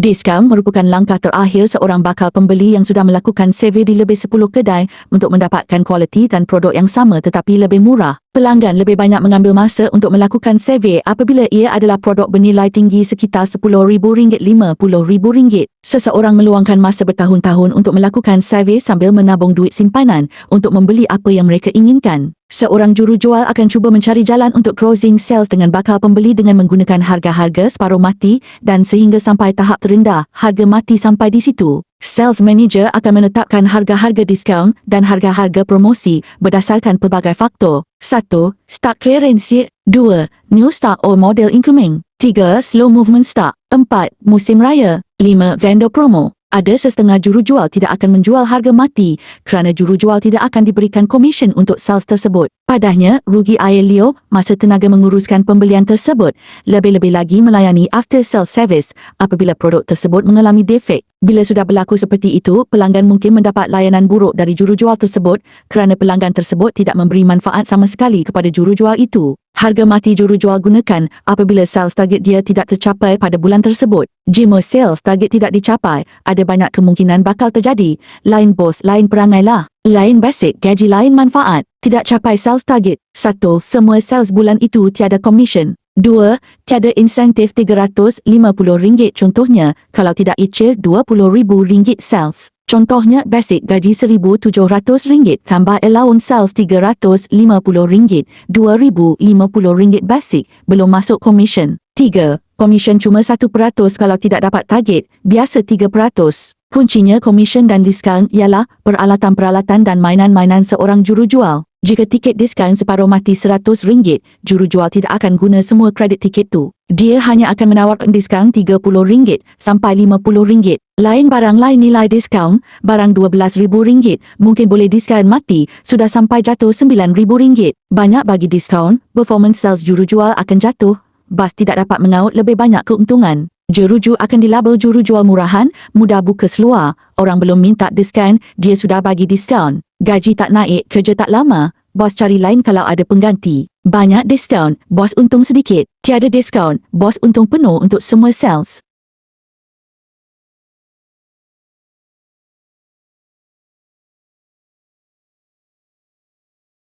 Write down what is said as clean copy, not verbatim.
Diskaun merupakan langkah terakhir seorang bakal pembeli yang sudah melakukan survey di lebih 10 kedai untuk mendapatkan kualiti dan produk yang sama tetapi lebih murah. Pelanggan lebih banyak mengambil masa untuk melakukan survey apabila ia adalah produk bernilai tinggi sekitar RM10,000-RM50,000. Seseorang meluangkan masa bertahun-tahun untuk melakukan survey sambil menabung duit simpanan untuk membeli apa yang mereka inginkan. Seorang jurujual akan cuba mencari jalan untuk closing sales dengan bakal pembeli dengan menggunakan harga-harga separuh mati dan sehingga sampai tahap terendah, harga mati sampai di situ. Sales manager akan menetapkan harga-harga diskaun dan harga-harga promosi berdasarkan pelbagai faktor. 1. Stock clearance. 2. New stock or model incoming. 3. Slow movement stock. 4. Musim raya. 5. Vendor promo. Ada setengah jurujual tidak akan menjual harga mati kerana jurujual tidak akan diberikan komisen untuk sales tersebut. Padahnya, rugi air liur, masa tenaga menguruskan pembelian tersebut, lebih-lebih lagi melayani after sales service apabila produk tersebut mengalami defek. Bila sudah berlaku seperti itu, pelanggan mungkin mendapat layanan buruk dari jurujual tersebut kerana pelanggan tersebut tidak memberi manfaat sama sekali kepada jurujual itu. Harga mati jurujual gunakan apabila sales target dia tidak tercapai pada bulan tersebut. Jika sales target tidak dicapai, ada banyak kemungkinan bakal terjadi. Lain bos, lain perangai lah. Lain basic, gaji lain manfaat. Tidak capai sales target. 1. Semua sales bulan itu tiada komisen. 2. Tiada insentif RM350. Contohnya, kalau tidak icil RM20,000 sales. Contohnya, basic gaji RM1,700 tambah allowance sales RM350, RM2,050 basic, belum masuk komisen. 3. Komisen cuma 1% kalau tidak dapat target, biasa 3%. Kuncinya komisen dan diskaun ialah peralatan-peralatan dan mainan-mainan seorang jurujual. Jika tiket diskaun separuh mati RM100, jurujual tidak akan guna semua kredit tiket tu. Dia hanya akan menawarkan diskaun RM30 sampai RM50. Lain barang lain nilai diskaun, barang RM12,000 mungkin boleh diskaun mati sudah sampai jatuh RM9,000. Banyak bagi diskaun, performance sales jurujual akan jatuh. Bas tidak dapat mengaut lebih banyak keuntungan. Juruju akan dilabel jurujual murahan, mudah buka seluar. Orang belum minta diskaun, dia sudah bagi diskaun. Gaji tak naik, kerja tak lama. Bos cari lain kalau ada pengganti. Banyak diskaun, bos untung sedikit. Tiada diskaun, bos untung penuh untuk semua sales.